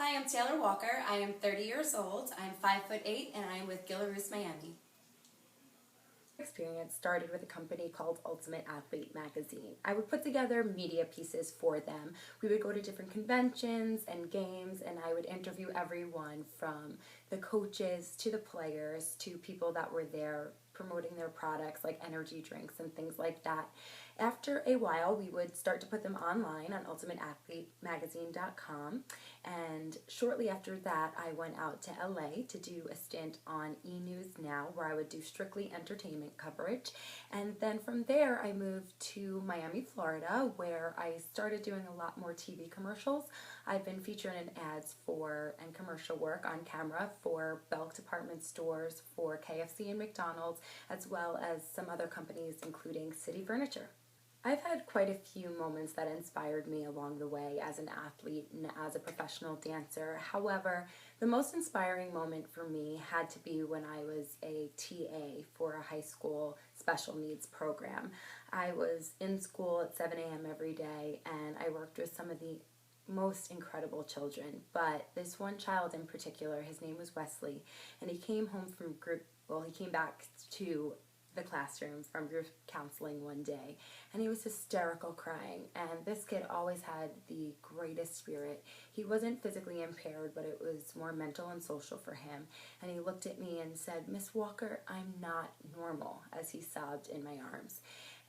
Hi, I'm Taylor Walker. I am 30 years old. I'm 5'8" and I'm with Gillaroo's Miami. Experience started with a company called Ultimate Athlete Magazine. I would put together media pieces for them. We would go to different conventions and games, and I would interview everyone from the coaches to the players to people that were there promoting their products like energy drinks and things like that. After a while, we would start to put them online on ultimateathletemagazine.com, and shortly after that, I went out to LA to do a stint on E! News Now, where I would do strictly entertainment coverage. And then from there, I moved to Miami, Florida, where I started doing a lot more TV commercials. I've been featured in ads for and commercial work on camera for Belk department stores, for KFC and McDonald's, as well as some other companies, including City Furniture. I've had quite a few moments that inspired me along the way as an athlete and as a professional dancer. However, the most inspiring moment for me had to be when I was a TA for a high school special needs program. I was in school at 7 a.m. every day, and I worked with some of the most incredible children, but this one child in particular, his name was Wesley, and he came home from he came back to the classroom from group counseling one day, and he was hysterical crying. And this kid always had the greatest spirit. He wasn't physically impaired, but it was more mental and social for him. And he looked at me and said, "Miss Walker, I'm not normal," as he sobbed in my arms.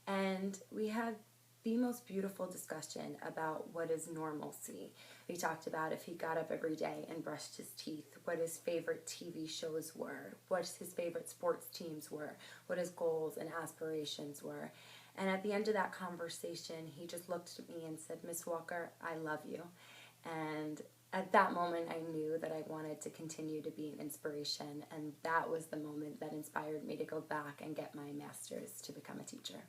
And we had the most beautiful discussion about what is normalcy. We talked about if he got up every day and brushed his teeth, what his favorite TV shows were, what his favorite sports teams were, what his goals and aspirations were. And at the end of that conversation, he just looked at me and said, "Miss Walker, I love you." And at that moment, I knew that I wanted to continue to be an inspiration, and that was the moment that inspired me to go back and get my master's to become a teacher.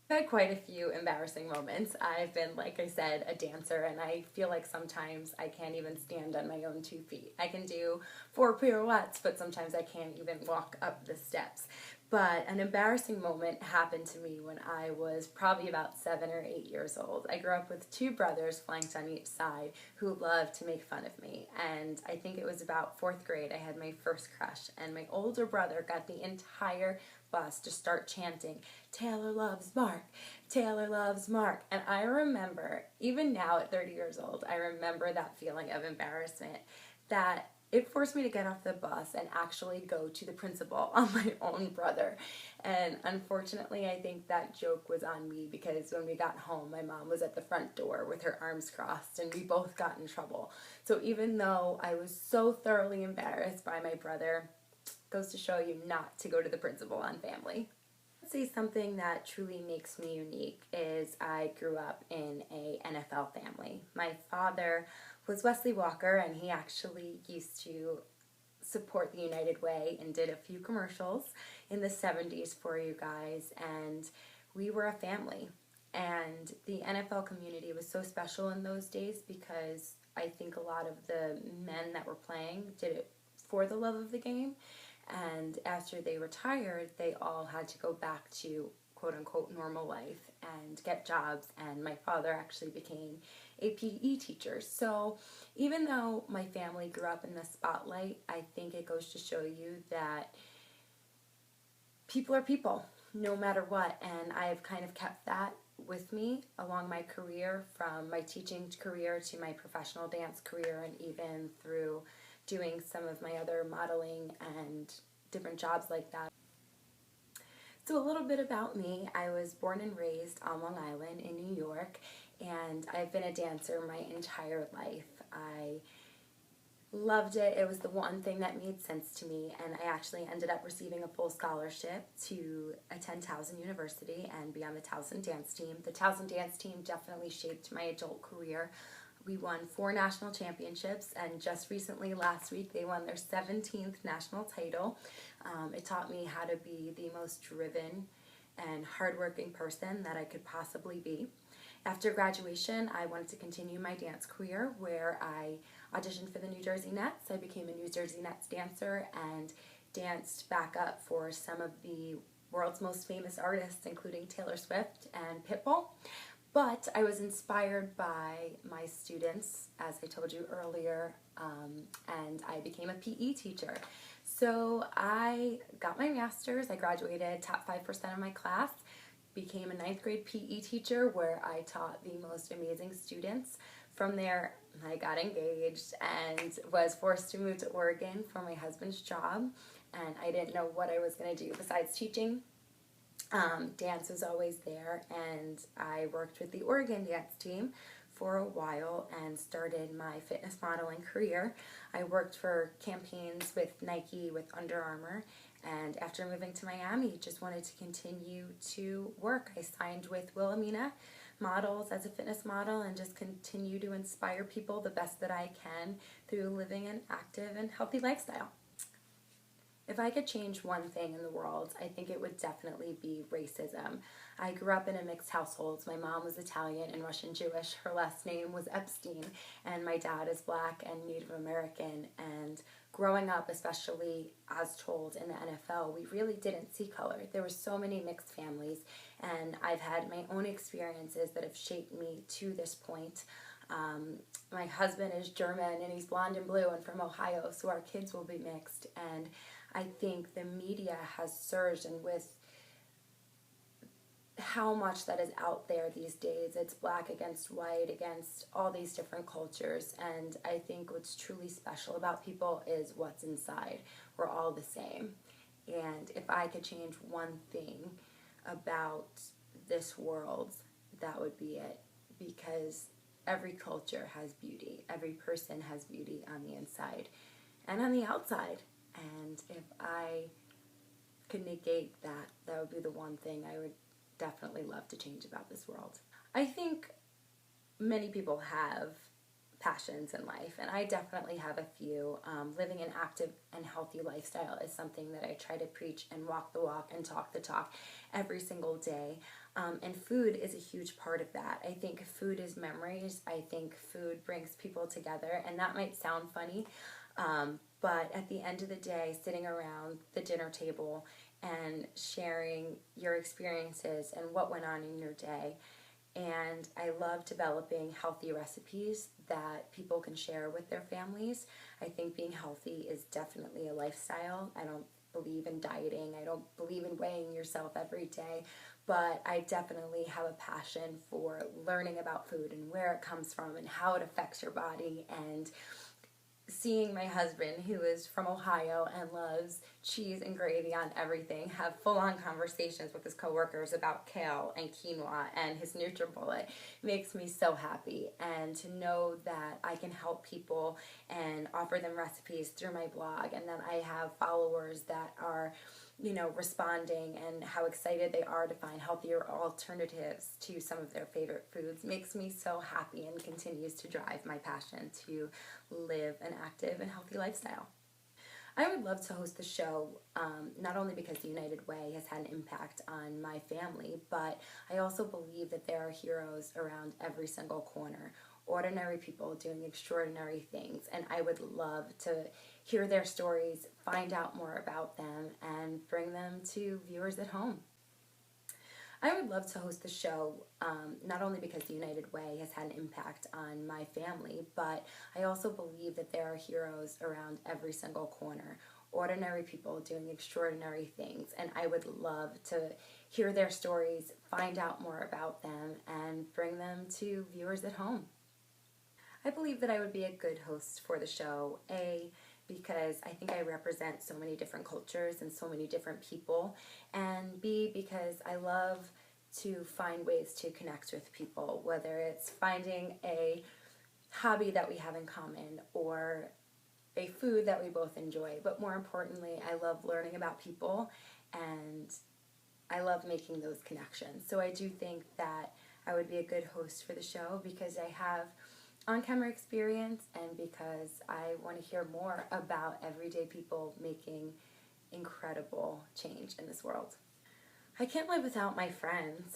I've had quite a few embarrassing moments. I've been, like I said, a dancer, and I feel like sometimes I can't even stand on my own 2 feet. I can do 4 pirouettes, but sometimes I can't even walk up the steps. But an embarrassing moment happened to me when I was probably about 7 or 8 years old. I grew up with two brothers flanked on each side who loved to make fun of me. And I think it was about 4th grade I had my first crush, and my older brother got the entire bus to start chanting, "Taylor loves Mark, Taylor loves Mark." And I remember, even now at 30 years old, I remember that feeling of embarrassment, that it forced me to get off the bus and actually go to the principal on my own brother. And unfortunately, I think that joke was on me, because when we got home, my mom was at the front door with her arms crossed, and we both got in trouble. So even though I was so thoroughly embarrassed by my brother, goes to show you not to go to the principal on family. I'd say something that truly makes me unique is I grew up in a NFL family. My father was Wesley Walker, and he actually used to support the United Way and did a few commercials in the 70s for you guys, and we were a family. And the NFL community was so special in those days, because I think a lot of the men that were playing did it for the love of the game, and after they retired, they all had to go back to quote-unquote normal life and get jobs, and my father actually became a PE teacher. So even though my family grew up in the spotlight, I think it goes to show you that people are people, no matter what, and I've kind of kept that with me along my career, from my teaching career to my professional dance career, and even through doing some of my other modeling and different jobs like that. So a little bit about me. I was born and raised on Long Island in New York, and I've been a dancer my entire life. I loved it. It was the one thing that made sense to me, and I actually ended up receiving a full scholarship to attend Towson University and be on the Towson dance team. The Towson dance team definitely shaped my adult career. We won 4 national championships, and just recently, last week, they won their 17th national title. It taught me how to be the most driven and hardworking person that I could possibly be. After graduation, I wanted to continue my dance career, where I auditioned for the New Jersey Nets. I became a New Jersey Nets dancer and danced back up for some of the world's most famous artists, including Taylor Swift and Pitbull. But I was inspired by my students, as I told you earlier, and I became a PE teacher. So I got my master's, I graduated top 5% of my class, became a ninth grade PE teacher where I taught the most amazing students. From there, I got engaged and was forced to move to Oregon for my husband's job, and I didn't know what I was going to do besides teaching. Dance was always there, and I worked with the Oregon dance team for a while and started my fitness modeling career. I worked for campaigns with Nike, with Under Armour, and after moving to Miami, just wanted to continue to work. I signed with Wilhelmina Models as a fitness model and just continue to inspire people the best that I can through living an active and healthy lifestyle. If I could change one thing in the world, I think it would definitely be racism. I grew up in a mixed household. My mom was Italian and Russian Jewish. Her last name was Epstein, and my dad is Black and Native American. And growing up, especially as told in the NFL, we really didn't see color. There were so many mixed families, and I've had my own experiences that have shaped me to this point. My husband is German, and he's blonde and blue and from Ohio, so our kids will be mixed. And I think the media has surged, and with how much that is out there these days, it's black against white, against all these different cultures. And I think what's truly special about people is what's inside. We're all the same. And if I could change one thing about this world, that would be it. Because every culture has beauty. Every person has beauty on the inside and on the outside. And if I could negate that, that would be the one thing I would definitely love to change about this world. I think many people have passions in life, and I definitely have a few. Living an active and healthy lifestyle is something that I try to preach and walk the walk and talk the talk every single day. And food is a huge part of that. I think food is memories. I think food brings people together, and that might sound funny, but at the end of the day, sitting around the dinner table and sharing your experiences and what went on in your day. And I love developing healthy recipes that people can share with their families. I think being healthy is definitely a lifestyle. I don't believe in dieting. I don't believe in weighing yourself every day. But I definitely have a passion for learning about food and where it comes from and how it affects your body. And seeing my husband, who is from Ohio and loves cheese and gravy on everything, have full-on conversations with his coworkers about kale and quinoa and his NutriBullet makes me so happy. And to know that I can help people and offer them recipes through my blog, and that I have followers that are responding and how excited they are to find healthier alternatives to some of their favorite foods makes me so happy and continues to drive my passion to live an active and healthy lifestyle. I would love to host the show, not only because the United Way has had an impact on my family, but I also believe that there are heroes around every single corner. Ordinary people doing extraordinary things, and I would love to hear their stories, find out more about them, and bring them to viewers at home. I would love to host the show, not only because the United Way has had an impact on my family, but I also believe that there are heroes around every single corner. Ordinary people doing extraordinary things, and I would love to hear their stories, find out more about them, and bring them to viewers at home. I believe that I would be a good host for the show, A, because I think I represent so many different cultures and so many different people, and B, because I love to find ways to connect with people, whether it's finding a hobby that we have in common or a food that we both enjoy. But more importantly, I love learning about people, and I love making those connections. So I do think that I would be a good host for the show because I have on-camera experience and because I want to hear more about everyday people making incredible change in this world. I can't live without my friends.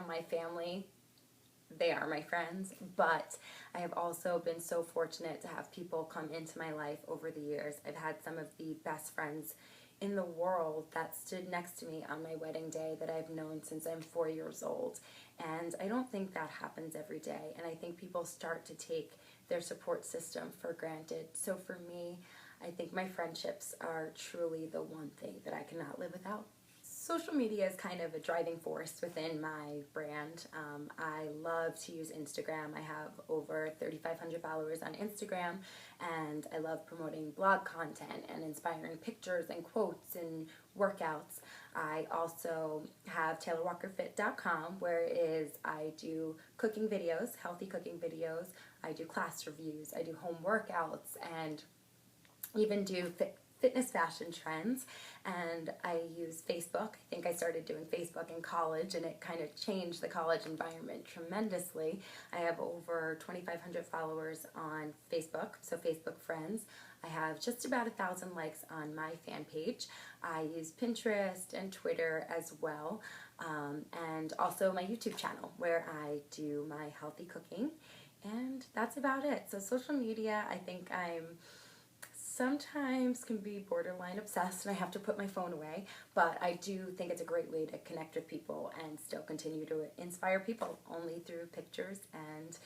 My family, they are my friends, but I have also been so fortunate to have people come into my life over the years. I've had some of the best friends in the world that stood next to me on my wedding day that I've known since I'm 4 years old. And I don't think that happens every day. And I think people start to take their support system for granted. So for me, I think my friendships are truly the one thing that I cannot live without. Social media is kind of a driving force within my brand. I love to use Instagram. I have over 3,500 followers on Instagram, and I love promoting blog content and inspiring pictures and quotes and workouts. I also have TaylorWalkerFit.com, where I do cooking videos, healthy cooking videos. I do class reviews. I do home workouts, and even do fitness fashion trends. And I use Facebook. I think I started doing Facebook in college, and it kind of changed the college environment tremendously. I have over 2,500 followers on Facebook, so Facebook friends. I have just about 1,000 likes on my fan page. I use Pinterest and Twitter as well, and also my YouTube channel where I do my healthy cooking. And that's about it. So social media, I think I'm sometimes can be borderline obsessed and I have to put my phone away, but I do think it's a great way to connect with people and still continue to inspire people only through pictures and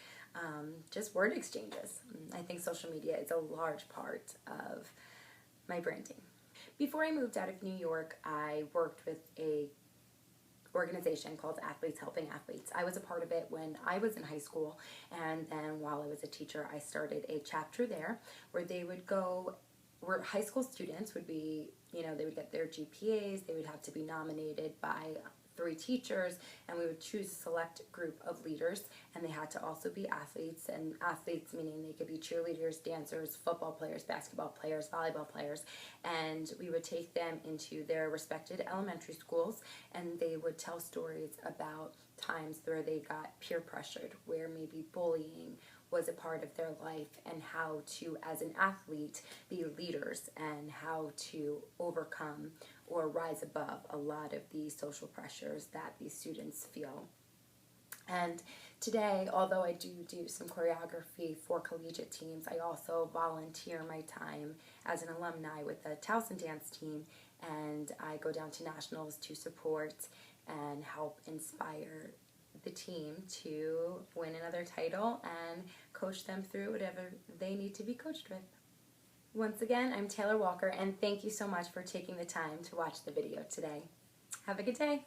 just word exchanges. I think social media is a large part of my branding. Before I moved out of New York, I worked with a organization called Athletes Helping Athletes. I was a part of it when I was in high school, and then while I was a teacher, I started a chapter there where they would go, where high school students would be, they would get their GPAs, they would have to be nominated by 3 teachers, and we would choose a select group of leaders, and they had to also be athletes, and athletes meaning they could be cheerleaders, dancers, football players, basketball players, volleyball players, and we would take them into their respected elementary schools, and they would tell stories about times where they got peer pressured, where maybe bullying was a part of their life, and how to, as an athlete, be leaders and how to overcome or rise above a lot of the social pressures that these students feel. And today, although I do some choreography for collegiate teams, I also volunteer my time as an alumni with the Towson dance team, and I go down to nationals to support and help inspire the team to win another title and coach them through whatever they need to be coached with. Once again, I'm Taylor Walker, and thank you so much for taking the time to watch the video today. Have a good day.